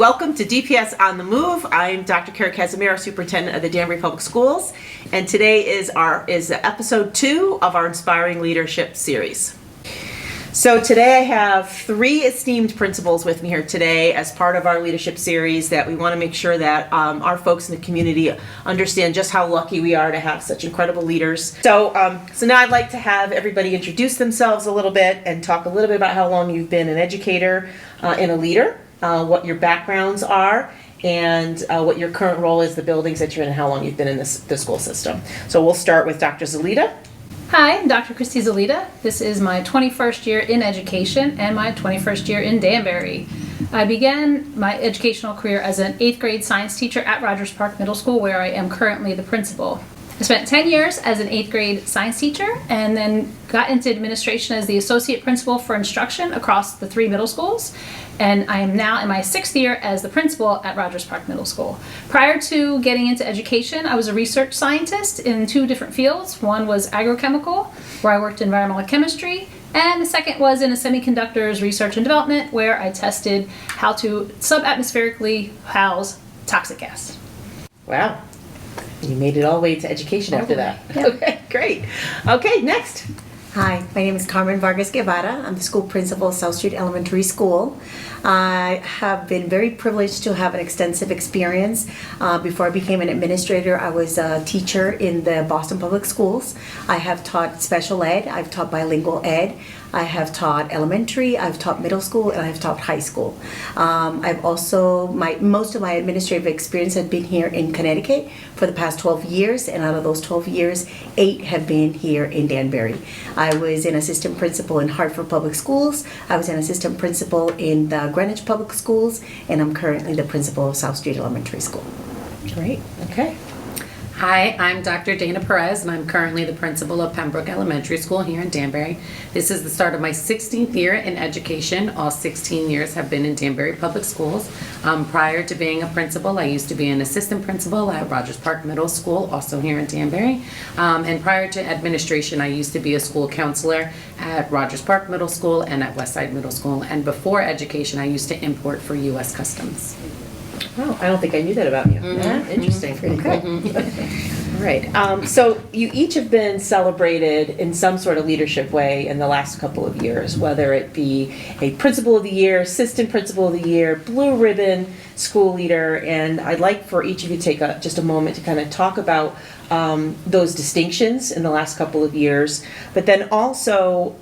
Welcome to DPS on the Move. I'm Dr. Casimiro, Superintendent of the Danbury Public Schools, and today is episode 2 of our Inspiring Leadership series. So today I have 3 esteemed principals with me here today as part of our leadership series that we want to make sure that our folks in the community understand just how lucky we are to have such incredible leaders. So now I'd like to have everybody introduce themselves a little bit and talk a little bit about how long you've been an educator and a leader, what your backgrounds are, and what your current role is, the buildings that you're in, and how long you've been in the school system. So we'll start with Dr. Zalita. Hi, I'm Dr. Christy Zalita. This is my 21st year in education and my 21st year in Danbury. I began my educational career as an 8th grade science teacher at Rogers Park Middle School, where I am currently the principal. I spent 10 years as an 8th grade science teacher and then got into administration as the associate principal for instruction across the 3 middle schools. And I am now in my 6th year as the principal at Rogers Park Middle School. Prior to getting into education, I was a research scientist in 2 different fields. One was agrochemical, where I worked in environmental chemistry, and the second was in a semiconductors research and development, where I tested how to subatmospherically house toxic gas. Wow. You made it all the way to education after that. Yeah. Okay, great. Okay, next. Hi, my name is Carmen Vargas Guevara. I'm the school principal of South Street Elementary School. I have been very privileged to have an extensive experience. Before I became an administrator, I was a teacher in the Boston Public Schools. I have taught special ed, I've taught bilingual ed, I have taught elementary, I've taught middle school, and I've taught high school. I've also, most of my administrative experience has been here in Connecticut for the past 12 years, and out of those 12 years, 8 have been here in Danbury. I was an assistant principal in Hartford Public Schools, I was an assistant principal in the Greenwich Public Schools, and I'm currently the principal of South Street Elementary School. Great. Okay. Hi, I'm Dr. Dana Perez, and I'm currently the principal of Pembroke Elementary School here in Danbury. This is the start of my 16th year in education. All 16 years have been in Danbury Public Schools. Prior to being a principal, I used to be an assistant principal at Rogers Park Middle School, also here in Danbury. And prior to administration, I used to be a school counselor at Rogers Park Middle School and at Westside Middle School. And before education, I used to import for U.S. Customs. Oh, I don't think I knew that about you. Mm-hmm. Yeah, interesting. Okay. All right. So you each have been celebrated in some sort of leadership way in the last couple of years, whether it be a principal of the year, assistant principal of the year, blue ribbon school leader, and I'd like for each of you to take just a moment to kind of talk about those distinctions in the last couple of years, but then also,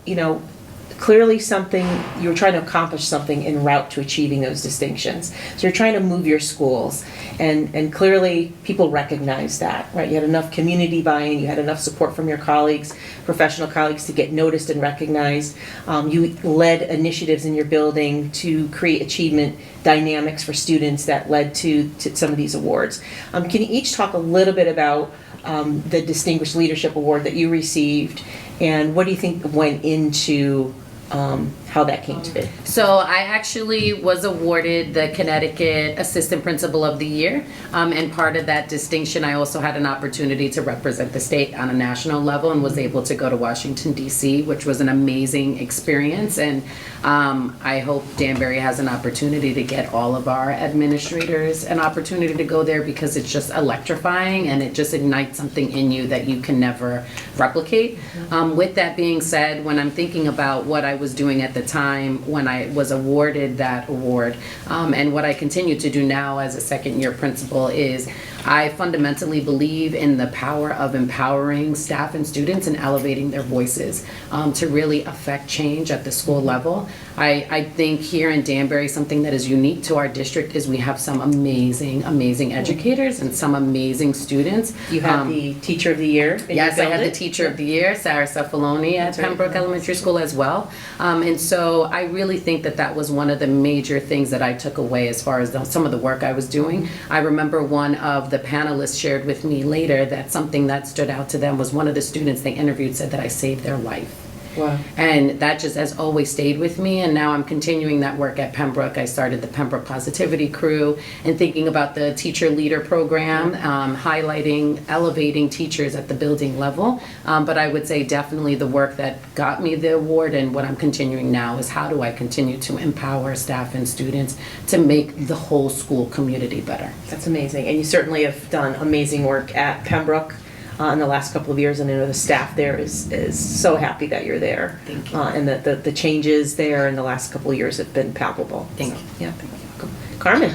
clearly something, you were trying to accomplish something en route to achieving those distinctions. So you're trying to move your schools, and clearly people recognize that, right? You had enough community buy-in, you had enough support from your colleagues, professional colleagues, to get noticed and recognized. You led initiatives in your building to create achievement dynamics for students that led to some of these awards. Can you each talk a little bit about the Distinguished Leadership Award that you received, and what do you think went into how that came to be? So I actually was awarded the Connecticut Assistant Principal of the Year, and part of that distinction, I also had an opportunity to represent the state on a national level and was able to go to Washington, D.C., which was an amazing experience, and I hope Danbury has an opportunity to get all of our administrators an opportunity to go there, because it's just electrifying and it just ignites something in you that you can never replicate. With that being said, when I'm thinking about what I was doing at the time when I was awarded that award, and what I continue to do now as a second-year principal, is I fundamentally believe in the power of empowering staff and students and elevating their voices to really affect change at the school level. I think here in Danbury, something that is unique to our district is we have some amazing educators and some amazing students. You have the Teacher of the Year in Yes, your I had the building? Teacher of the Year, Sarah Cefaloni at Pembroke Elementary School as well. And so I really think that was one of the major things that I took away as far as some of the work I was doing. I remember one of the panelists shared with me later that something that stood out to them was one of the students they interviewed said that I saved their life. Wow. And that just has always stayed with me. And now I'm continuing that work at Pembroke. I started the Pembroke Positivity Crew and thinking about the teacher leader program, highlighting, elevating teachers at the building level. But I would say definitely the work that got me the award and what I'm continuing now is how do I continue to empower staff and students to make the whole school community better. That's amazing. And you certainly have done amazing work at Pembroke in the last couple of years, and I know the staff there is so happy that you're there. Thank you. And that the changes there in the last couple of years have been palpable. Thank So, you. Yeah, thank you. Carmen.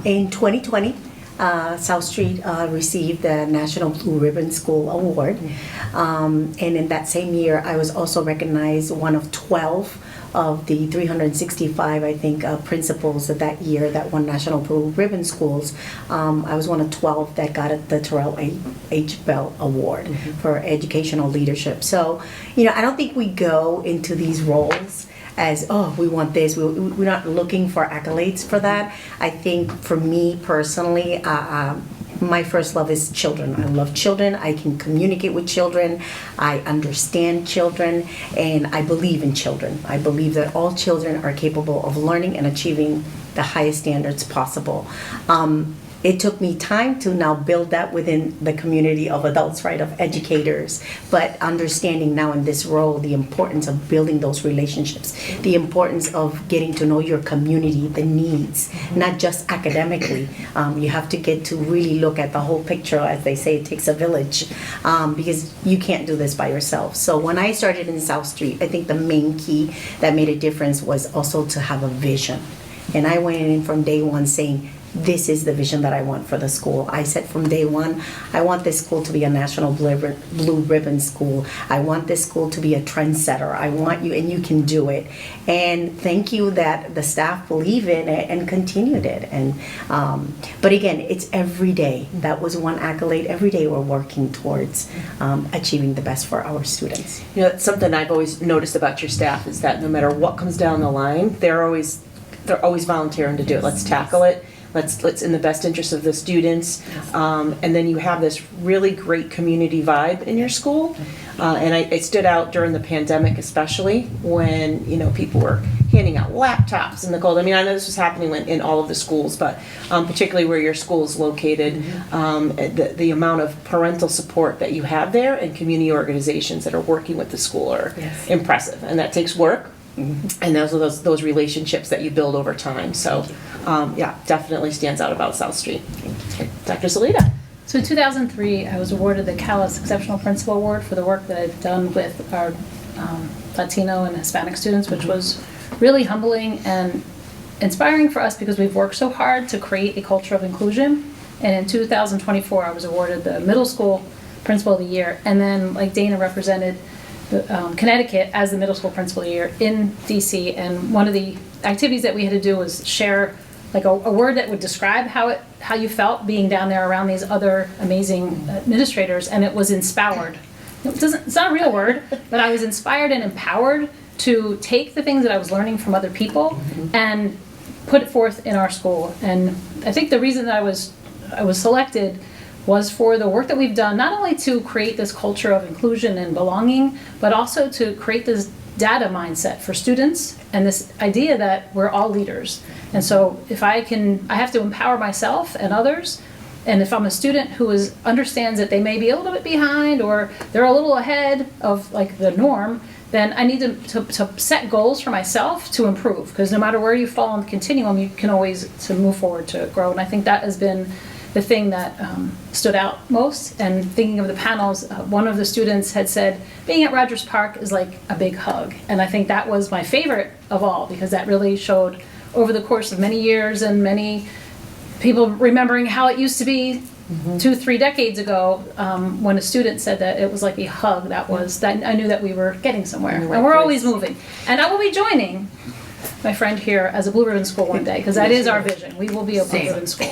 In 2020, South Street received the National Blue Ribbon School Award. And in that same year, I was also recognized one of 12 of the 365, I think, principals of that year that won National Blue Ribbon Schools. I was one of 12 that got the Terrell H. Bell Award for educational leadership. So, I don't think we go into these roles as, oh, we want this. We're not looking for accolades for that. I think for me personally, my first love is children. I love children. I can communicate with children. I understand children, and I believe in children. I believe that all children are capable of learning and achieving the highest standards possible. It took me time to now build that within the community of adults, right, of educators, but understanding now in this role the importance of building those relationships, the importance of getting to know your community, the needs, not just academically. You have to get to really look at the whole picture. As they say, it takes a village, because you can't do this by yourself. So when I started in South Street, I think the main key that made a difference was also to have a vision. And I went in from day one saying, this is the vision that I want for the school. I said from day one, I want this school to be a National Blue Ribbon school. I want this school to be a trendsetter. I want you, and you can do it. And thank you that the staff believe in it and continued it. And but again, it's every day. That was one accolade. Every day we're working towards achieving the best for our students. It's something I've always noticed about your staff is that no matter what comes down the line, they're always volunteering to do it. Let's tackle it. Let's in the best interest of the students, and then you have this really great community vibe in your school, and it stood out during the pandemic, especially when people were handing out laptops in the cold. I mean, I know this was happening in all of the schools, but particularly where your school is located, the amount of parental support that you have there and community organizations that are working with the school are impressive, and that takes work. And those are those relationships that you build over time. So, definitely stands out about South Street. Dr. Salida. So in 2003, I was awarded the CALIS Exceptional Principal Award for the work that I've done with our Latino and Hispanic students, which was really humbling and inspiring for us because we've worked so hard to create a culture of inclusion. And in 2024, I was awarded the Middle School Principal of the Year. And then, like Dana represented Connecticut as the middle school principal of the year in DC, and one of the activities that we had to do was share like a word that would describe how you felt being down there around these other amazing administrators, and it was inspired. It's not a real word, but I was inspired and empowered to take the things that I was learning from other people and put it forth in our school. And I think the reason that I was selected was for the work that we've done, not only to create this culture of inclusion and belonging, but also to create this data mindset for students and this idea that we're all leaders. And so if I have to empower myself and others, and if I'm a student who understands that they may be a little bit behind or they're a little ahead of like the norm, then I need to set goals for myself to improve, because no matter where you fall on the continuum, you can always to move forward to grow. And I think that has been the thing that stood out most. And thinking of the panels, one of the students had said, being at Rogers Park is like a big hug. And I think that was my favorite of all, because that really showed over the course of many years and many people remembering how it used to be 2-3 decades ago, when a student said that it was like a hug. That I knew that we were getting somewhere, and we're always moving. And I will be joining my friend here as a Blue Ribbon School one day, because that is our vision. We will be a Blue Ribbon School.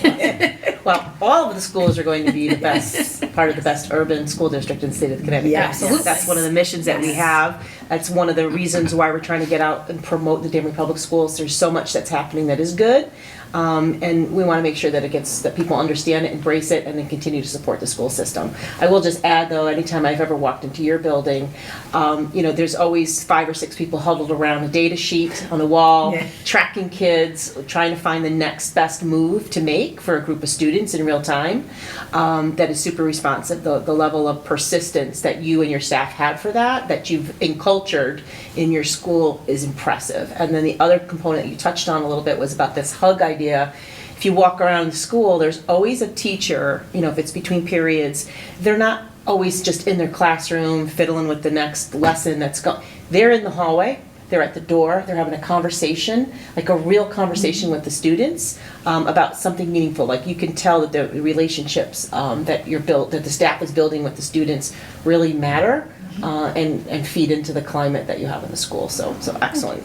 Well, all of the schools are going to be the best, part of the best urban school district in the state of Connecticut. Yes. Absolutely. That's one of the missions that we have. That's one of the reasons why we're trying to get out and promote the Danbury Public Schools. There's so much that's happening that is good. And we want to make sure that people understand it, embrace it, and then continue to support the school system. I will just add, though, anytime I've ever walked into your building, there's always 5 or 6 people huddled around a data sheet on the wall, Yeah. tracking kids, trying to find the next best move to make for a group of students in real time. That is super responsive. The level of persistence that you and your staff have for that you've encultured in your school is impressive. And then the other component you touched on a little bit was about this hug idea. If you walk around the school, there's always a teacher, if it's between periods, they're not always just in their classroom fiddling with the next lesson that's going. They're in the hallway, they're at the door, they're having a conversation, like a real conversation with the students about something meaningful. Like you can tell that the relationships that the staff is building with the students really matter. And feed into the climate that you have in the school. So excellent.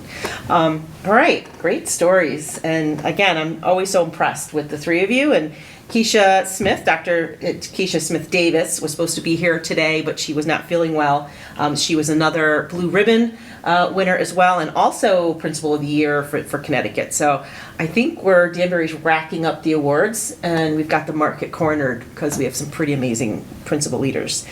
All right, great stories. And again, I'm always so impressed with the 3 of you. And Keisha Smith, Dr. Keisha Smith Davis was supposed to be here today, but she was not feeling well. She was another Blue Ribbon winner as well, and also Principal of the Year for Connecticut. So I think Danbury's racking up the awards, and we've got the market cornered because we have some pretty amazing principal leaders.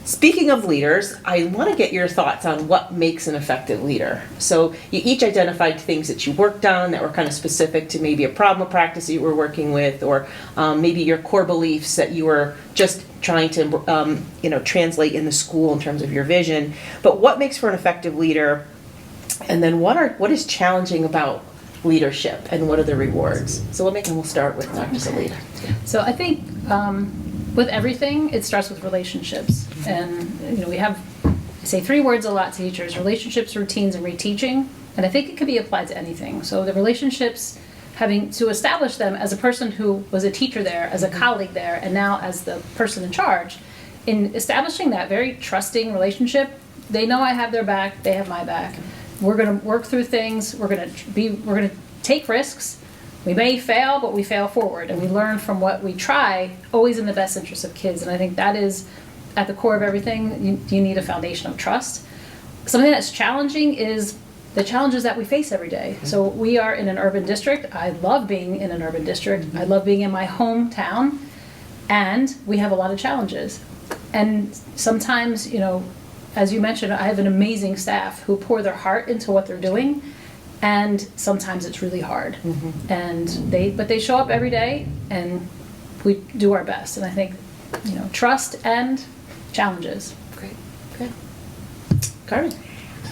Speaking of leaders, I want to get your thoughts on what makes an effective leader. So you each identified things that you worked on that were kind of specific to maybe a problem or practice that you were working with, or maybe your core beliefs that you were just trying to translate in the school in terms of your vision. But what makes for an effective leader? And then what is challenging about leadership, and what are the rewards? So we'll start with Dr. Salida. So I think with everything, it starts with relationships. And we have, I say 3 words a lot to teachers: relationships, routines, and reteaching. And I think it could be applied to anything. So the relationships, having to establish them as a person who was a teacher there, as a colleague there, and now as the person in charge, in establishing that very trusting relationship, they know I have their back, they have my back. We're going to work through things. We're going to take risks. We may fail, but we fail forward, and we learn from what we try, always in the best interest of kids. And I think that is at the core of everything. You need a foundation of trust. Something that's challenging is the challenges that we face every day. So we are in an urban district. I love being in an urban district. I love being in my hometown, and we have a lot of challenges. And sometimes, as you mentioned, I have an amazing staff who pour their heart into what they're doing. And sometimes it's really hard. And they show up every day, and we do our best. And I think, trust and challenges. Great. Okay. Carmen?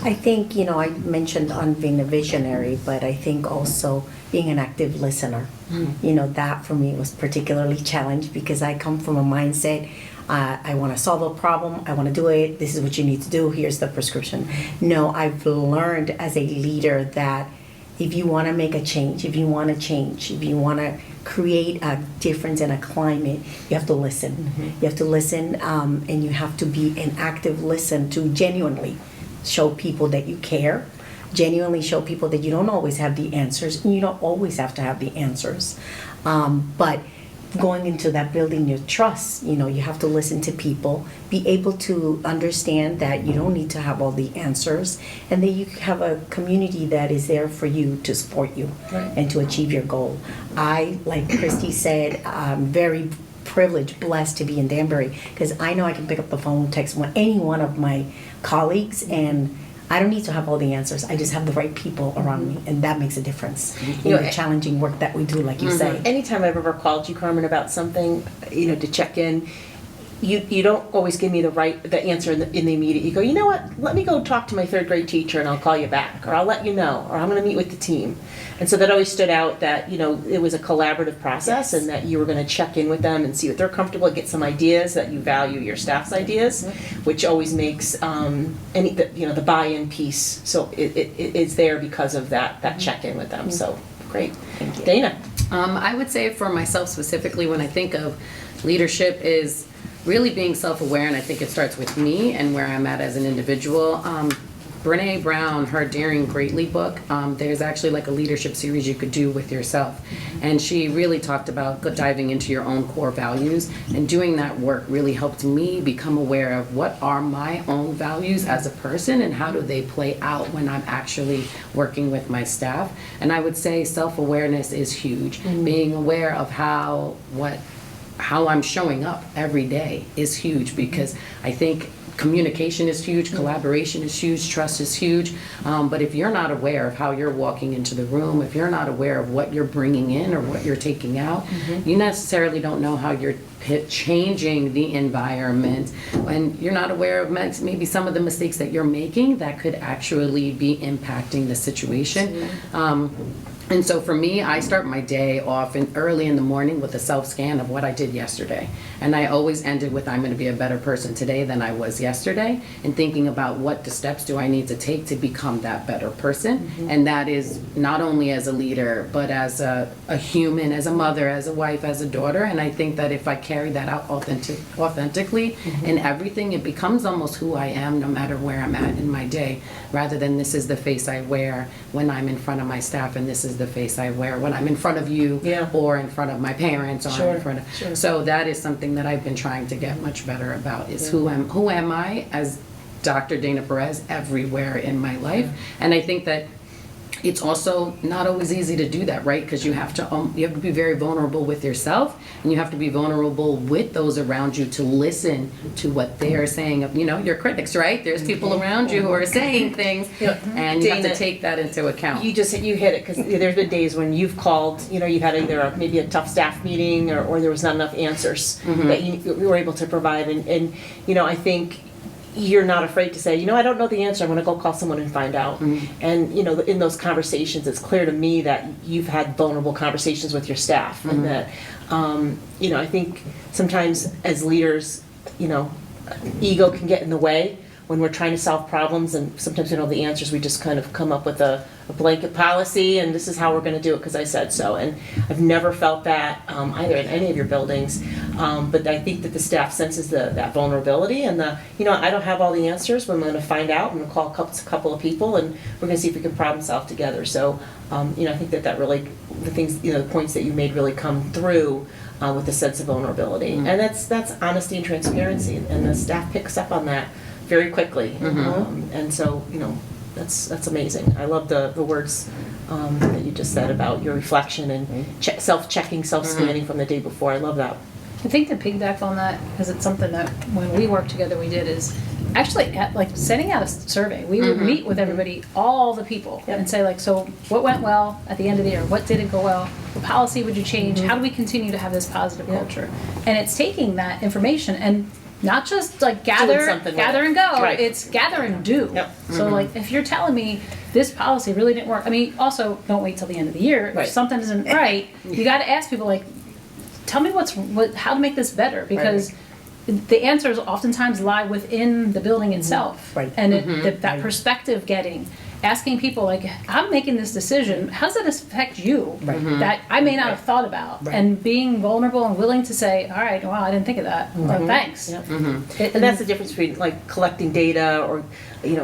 I think, I mentioned on being a visionary, but I think also being an active listener. That for me was particularly challenged because I come from a mindset, I want to solve a problem, I want to do it, this is what you need to do, here's the prescription. No, I've learned as a leader that if you want to make a change, if you want to change, if you want to create a difference in a climate, you have to listen. You have to listen, and you have to be an active listen to genuinely show people that you care, genuinely show people that you don't always have the answers, and you don't always have to have the answers. But going into that, building your trust, you have to listen to people, be able to understand that you don't need to have all the answers, and that you have a community that is there for you to support you and to achieve your goal. I, like Christy said, I'm very privileged, blessed to be in Danbury, because I know I can pick up the phone, text any one of my colleagues, and I don't need to have all the answers. I just have the right people around me, and that makes a difference in the challenging work that we do, like you say. Anytime I've ever called you, Carmen, about something, to check in, you don't always give me the answer in the immediate. You go, you know what? Let me go talk to my 3rd grade teacher, and I'll call you back, or I'll let you know, or I'm going to meet with the team. And so that always stood out that it was a collaborative process, and that you were going to check in with them and see what they're comfortable with, get some ideas, that you value your staff's ideas, which always makes the buy-in piece. So it is there because of that check-in with them. So great. Thank you. Dana. I would say for myself specifically, when I think of leadership, is really being self-aware, and I think it starts with me and where I'm at as an individual. Brene Brown, her Daring Greatly book, there's actually like a leadership series you could do with yourself. And she really talked about diving into your own core values, and doing that work really helped me become aware of what are my own values as a person and how do they play out when I'm actually working with my staff. And I would say self-awareness is huge. Being aware of how I'm showing up every day is huge, because I think communication is huge, collaboration is huge, trust is huge. But if you're not aware of how you're walking into the room, if you're not aware of what you're bringing in or what you're taking out, you necessarily don't know how you're changing the environment, and you're not aware of maybe some of the mistakes that you're making that could actually be impacting the situation. And so for me, I start my day off early in the morning with a self-scan of what I did yesterday. And I always ended with, I'm going to be a better person today than I was yesterday, and thinking about what the steps do I need to take to become that better person. And that is not only as a leader, but as a human, as a mother, as a wife, as a daughter. And I think that if I carry that out authentically in everything, it becomes almost who I am no matter where I'm at in my day, rather than this is the face I wear when I'm in front of my staff, and this is the face I wear when I'm in front of you, or in front of my parents, or in front of. So that is something that I've been trying to get much better about, is who am I as Dr. Dana Perez everywhere in my life. And I think that it's also not always easy to do that, right? Because you have to be very vulnerable with yourself, and you have to be vulnerable with those around you to listen to what they are saying. Of, your critics, right? There's people around you who are saying things, and you have to take that into account. You hit it, because there's been days when you've called, you've had either maybe a tough staff meeting, or there was not enough answers that you were able to provide, and I think you're not afraid to say, I don't know the answer, I'm going to go call someone and find out. And, in those conversations, it's clear to me that you've had vulnerable conversations with your staff, and that, I think sometimes as leaders, ego can get in the way when we're trying to solve problems, and sometimes we don't know the answers. We just kind of come up with a blanket policy, and this is how we're going to do it because I said so. And I've never felt that either in any of your buildings, but I think that the staff senses that vulnerability, and I don't have all the answers, but I'm going to find out. I'm going to call a couple of people, and we're going to see if we can problem solve together. So I think that really, the things, the points that you made really come through with a sense of vulnerability, and that's honesty and transparency, and the staff picks up on that very quickly. And so that's amazing. I love the words that you just said about your reflection and self-checking, self-scanning from the day before. I love that. I think to piggyback on that, because it's something that when we worked together we did, is actually sending out a survey. We would meet with everybody, all the people, and say so what went well at the end of the year? What didn't go well? What policy would you change? How do we continue to have this positive culture? And it's taking that information and not just gather and go. Right. It's gather and do. So if you're telling me this policy really didn't work, also don't wait till the end of the year. If something isn't right, you got to ask people tell me how to make this better, because the answers oftentimes lie within the building itself. And that perspective getting. Asking people I'm making this decision, how does it affect you that I may not have thought about? And being vulnerable and willing to say, all right, well, I didn't think of that. Well, thanks. And that's the difference between collecting data or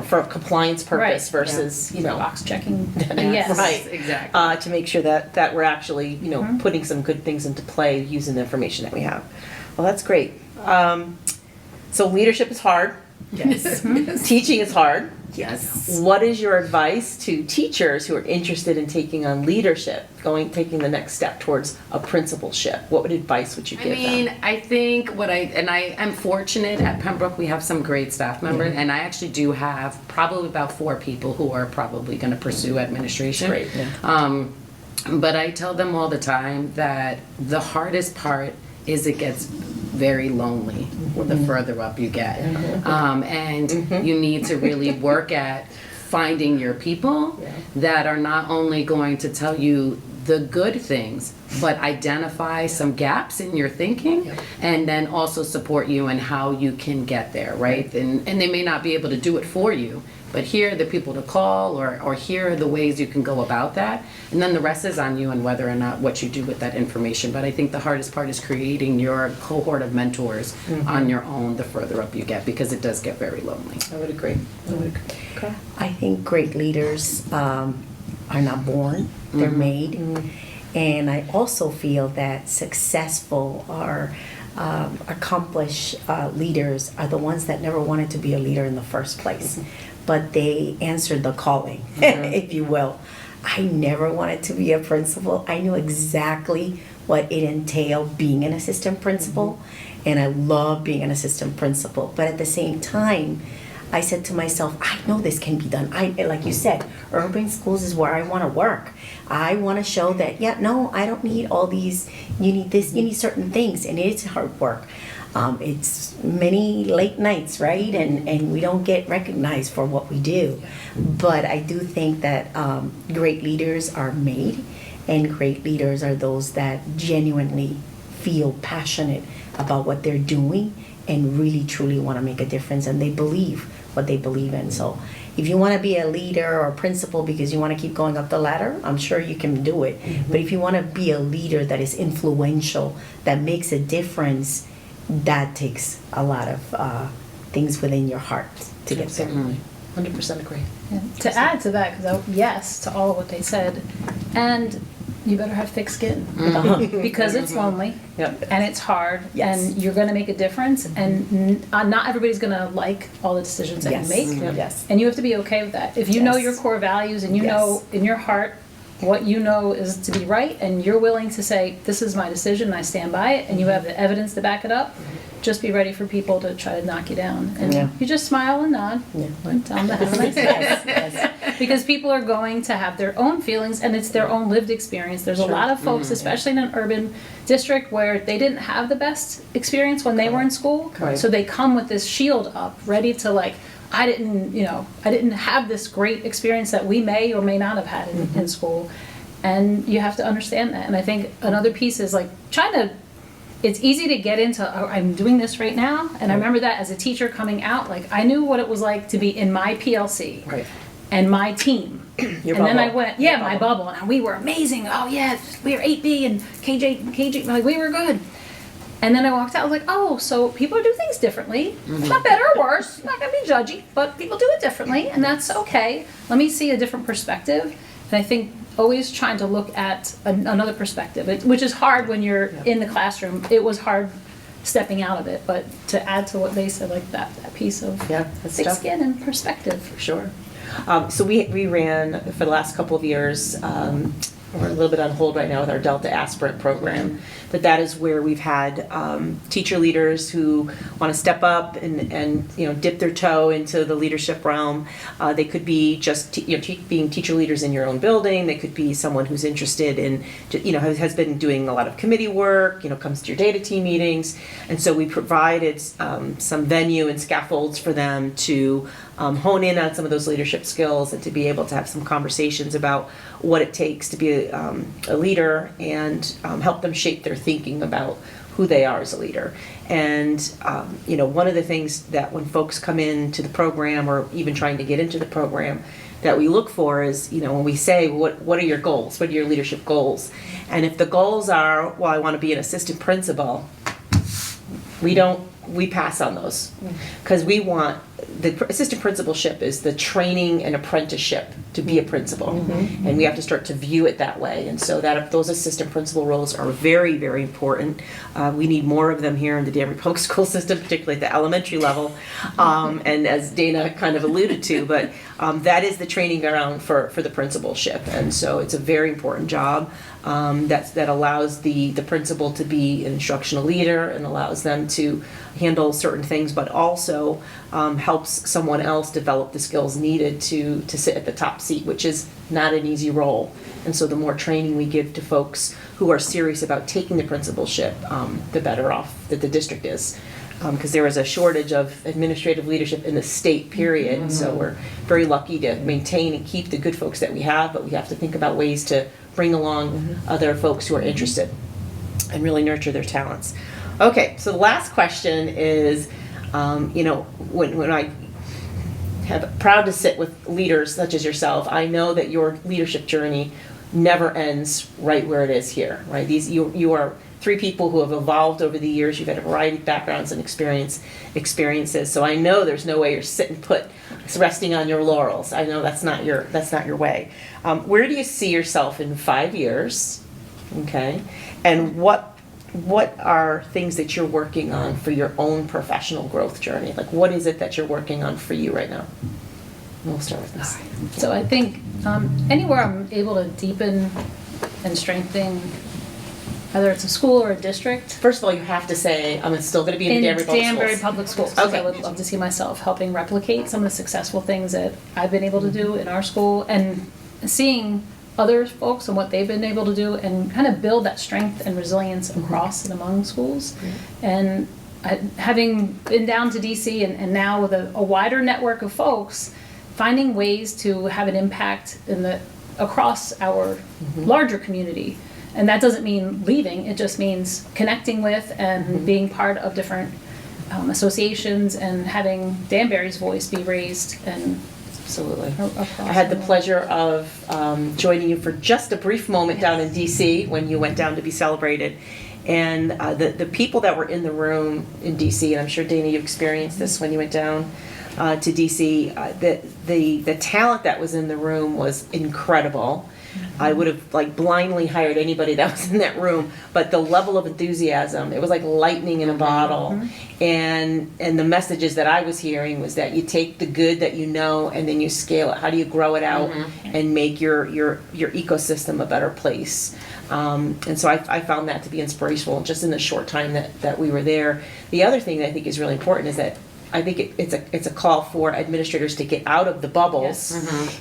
for a compliance purpose versus box checking. Yes. Right, exactly. To make sure that we're actually putting some good things into play using the information that we have. Well, that's great. So leadership is hard. Yes. Teaching is hard. Yes. What is your advice to teachers who are interested in taking on leadership, taking the next step towards a principalship? What advice would you give them? I think I am fortunate at Pembroke. We have some great staff members, and I actually do have probably about 4 people who are probably going to pursue administration. Great. But I tell them all the time that the hardest part is it gets very lonely the further up you get. And you need to really work at finding your people that are not only going to tell you the good things, but identify some gaps in your thinking, and then also support you in how you can get there, right? And they may not be able to do it for you, but here are the people to call, or here are the ways you can go about that. And then the rest is on you and whether or not what you do with that information. But I think the hardest part is creating your cohort of mentors on your own the further up you get, because it does get very lonely. I would agree. Okay. I think great leaders are not born, they're made. And I also feel that successful or accomplished leaders are the ones that never wanted to be a leader in the first place, but they answered the calling, if you will. I never wanted to be a principal. I knew exactly what it entailed being an assistant principal, and I love being an assistant principal. But at the same time, I said to myself, I know this can be done. Like you said, urban schools is where I want to work. I want to show that, I don't need all these, you need this, you need certain things, and it's hard work. It's many late nights, right? And we don't get recognized for what we do. But I do think that great leaders are made, and great leaders are those that genuinely feel passionate about what they're doing and really truly want to make a difference, and they believe what they believe in. So if you want to be a leader or a principal because you want to keep going up the ladder, I'm sure you can do it. But if you want to be a leader that is influential, that makes a difference, that takes a lot of things within your heart to get there. 100% agree. Yeah. To add to that, because yes to all of what they said, and you better have thick skin because it's lonely and it's hard, and you're going to make a difference, and not everybody's going to like all the decisions that you make, and you have to be okay with that. If you know your core values and you know in your heart what you know is to be right, and you're willing to say, this is my decision and I stand by it, and you have the evidence to back it up, just be ready for people to try to knock you down. And you just smile and nod and tell them to have a nice day. Because people are going to have their own feelings, and it's their own lived experience. There's a lot of folks, especially in an urban district, where they didn't have the best experience when they were in school. So they come with this shield up, ready to I didn't have this great experience that we may or may not have had in school. And you have to understand that. And I think another piece is it's easy to get into, I'm doing this right now. And I remember that as a teacher coming out, I knew what it was like to be in my PLC and my team. Then I went, my bubble. And we were amazing. Oh, yeah, we were 8B and KJ, we were good. And then I walked out, I was like, oh, so people do things differently. Not better or worse, not going to be judgy, but people do it differently, and that's okay. Let me see a different perspective. And I think always trying to look at another perspective, which is hard when you're in the classroom. It was hard stepping out of it, but to add to what they said, that piece of thick skin and perspective. For sure. So we ran for the last couple of years, we're a little bit on hold right now with our Delta Aspirant program, but that is where we've had teacher leaders who want to step up and dip their toe into the leadership realm. They could be just being teacher leaders in your own building. They could be someone who's interested in has been doing a lot of committee work, comes to your data team meetings, and so we provided some venue and scaffolds for them to hone in on some of those leadership skills and to be able to have some conversations about what it takes to be a leader, and help them shape their thinking about who they are as a leader. And one of the things that when folks come into the program or even trying to get into the program that we look for is, when we say, what are your goals? What are your leadership goals? And if the goals are, well, I want to be an assistant principal, we pass on those, because we want the assistant principalship is the training and apprenticeship to be a principal, and we have to start to view it that way. And so that those assistant principal roles are very, very important. We need more of them here in the Danbury Public School system, particularly at the elementary level, and as Dana kind of alluded to, but that is the training ground for the principalship. And so it's a very important job that allows the principal to be an instructional leader and allows them to handle certain things, but also helps someone else develop the skills needed to sit at the top seat, which is not an easy role. And so the more training we give to folks who are serious about taking the principalship, the better off that the district is. Because there is a shortage of administrative leadership in the state, period. Mm-hmm. So we're very lucky to maintain and keep the good folks that we have, but we have to think about ways to bring along other folks who are interested and really nurture their talents. Okay, so the last question is, when I proud to sit with leaders such as yourself. I know that your leadership journey never ends right where it is here, right? You are three people who have evolved over the years. You've had a variety of backgrounds and experiences. So I know there's no way you're sitting put, resting on your laurels. I know that's not your way. Where do you see yourself in 5 years? Okay, and what are things that you're working on for your own professional growth journey? Like, what is it that you're working on for you right now? We'll start with this. So I think anywhere I'm able to deepen and strengthen, whether it's a school or a district. First of all, you have to say, I'm still going to be in the Danbury Public Schools. Because Okay. I would love to see myself helping replicate some of the successful things that I've been able to do in our school, and seeing other folks and what they've been able to do, and kind of build that strength and resilience across and among schools. And having been down to DC and now with a wider network of folks, finding ways to have an impact across our larger community. And that doesn't mean leaving, it just means connecting with and being part of different associations and having Danbury's voice be raised. And Absolutely. across I had the the- pleasure of joining you for just a brief moment down in DC when you went down to be celebrated. And the people that were in the room in DC, and I'm sure, Dana, you experienced this when you went down to DC, the talent that was in the room was incredible. I would have blindly hired anybody that was in that room, but the level of enthusiasm, it was like lightning in a bottle. And the messages that I was hearing was that you take the good that you know and then you scale it. How do you grow it out and make your ecosystem a better place? And so I found that to be inspirational just in the short time that we were there. The other thing that I think is really important is that I think it's a call for administrators to get out of the bubbles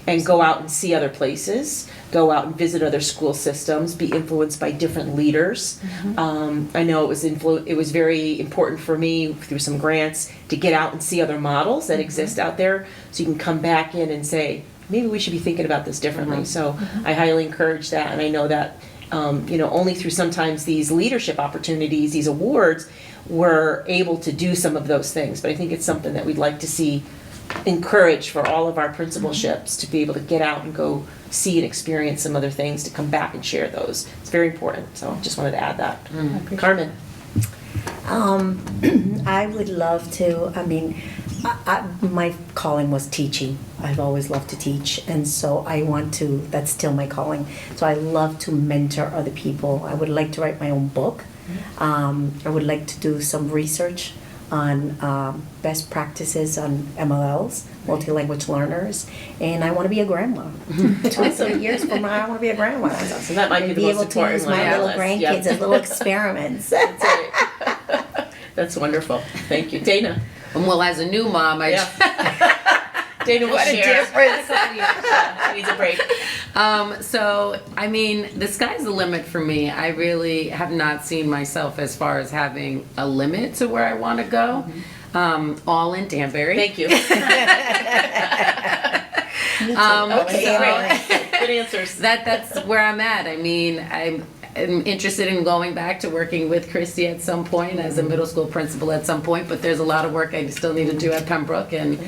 and go out and see other places, go out and visit other school systems, be influenced by different leaders. I know it was very important for me through some grants to get out and see other models that exist out there, so you can come back in and say, maybe we should be thinking about this differently. So I highly encourage that, and I know that only through sometimes these leadership opportunities, these awards, we're able to do some of those things. But I think it's something that we'd like to see encouraged for all of our principalships to be able to get out and go see and experience some other things, to come back and share those. It's very important. So I just wanted to add that. Carmen. I would love to, my calling was teaching. I've always loved to teach, and so that's still my calling. So I love to mentor other people. I would like to write my own book. I would like to do some research on best practices on MLLs, multi-language learners, and I want to be a grandma. 20 years from now, I want to be a grandma. So that might be the most important able to use one on my our little list. grandkids as little experiments. That's right. That's wonderful. Thank you. Dana. Well, as a new mom, Dana, what a difference. She needs a break. So, the sky's the limit for me. I really have not seen myself as far as having a limit to where I want to go. All in Danbury. Thank you. Good answers. That's where I'm at. I'm interested in going back to working with Christy at some point as a middle school principal at some point, but there's a lot of work I still need to do at Pembroke, and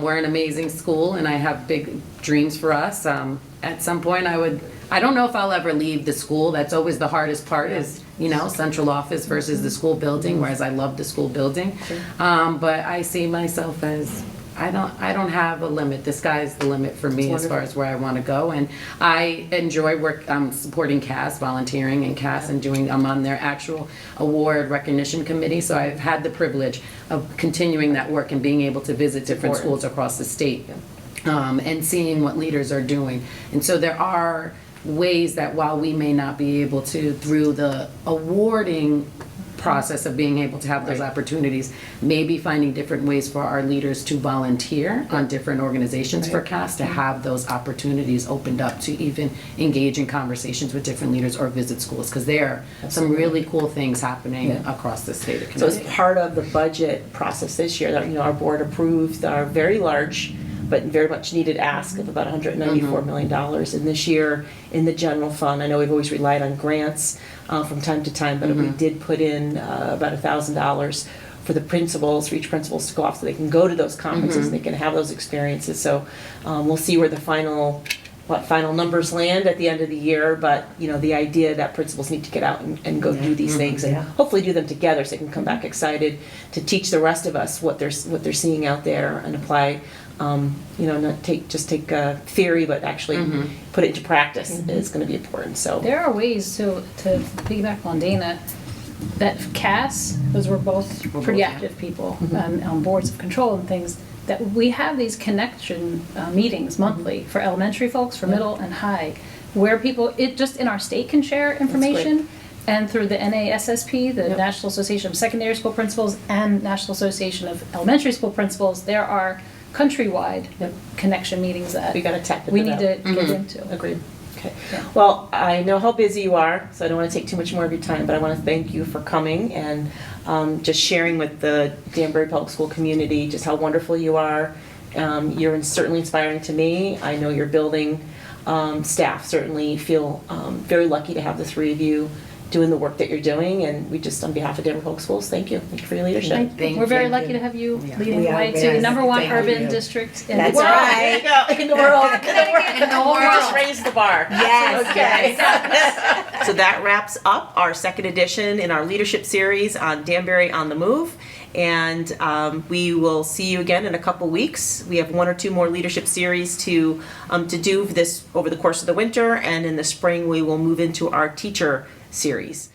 we're an amazing school, and I have big dreams for us. At some point I don't know if I'll ever leave the school. That's always the hardest part is, central office versus the school building, whereas I love the school building. But I see myself as, I don't have a limit. The sky's the limit for me as far as where I want to go. And I enjoy supporting CAS, volunteering in CAS, and I'm on their actual award recognition committee. So I've had the privilege of continuing that work and being able to visit different schools across the state and seeing what leaders are doing. And so there are ways that while we may not be able to, through the awarding process of being able to have those opportunities, maybe finding different ways for our leaders to volunteer on different organizations for CAS, to have those opportunities opened up to even engage in conversations with different leaders or visit schools, because there are some really cool things happening across the state of So Connecticut. as part of the budget process this year, our board approved our very large but very much needed ask of about $194 million. And this year in the general fund, I know we've always relied on grants from time to time, but we did put in about $1,000 for the principals, for each principals to go off so they can go to those conferences, and they can have those experiences. So we'll see where the final numbers land at the end of the year, but the idea that principals need to get out and go do these things and hopefully do them together so they can come back excited to teach the rest of us what they're seeing out there and apply, not take theory, but actually put it into practice is going to be important. So There are ways to piggyback on Dana, that Cass, because we're both pretty active people on boards of control and things, that we have these connection meetings monthly for elementary folks, for middle and high, where people, just in our state can share information, and through the NASSP, the National Association of Secondary School Principals, and National Association of Elementary School Principals, there are countrywide connection meetings that we got to tap into we need that. to get into. Agreed. Okay. Yeah. Well, I know how busy you are, so I don't want to take too much more of your time, but I want to thank you for coming and just sharing with the Danbury Public School community just how wonderful you are. You're certainly inspiring to me. I know your building staff certainly feel very lucky to have the three of you doing the work that you're doing, and we just, on behalf of Danbury Public Schools, thank you. Thank you for your leadership. We're very lucky to have you leading the We are way to very the number one thank urban you. district in That's the world. right. There you go. In the world. In the whole You just world. raised the bar. Yes, Okay. So that wraps up our second edition in our leadership series on Danbury on the Move. And we will see you again in a couple weeks. We have one or two more leadership series to do this over the course of the winter. And in the spring, we will move into our teacher series.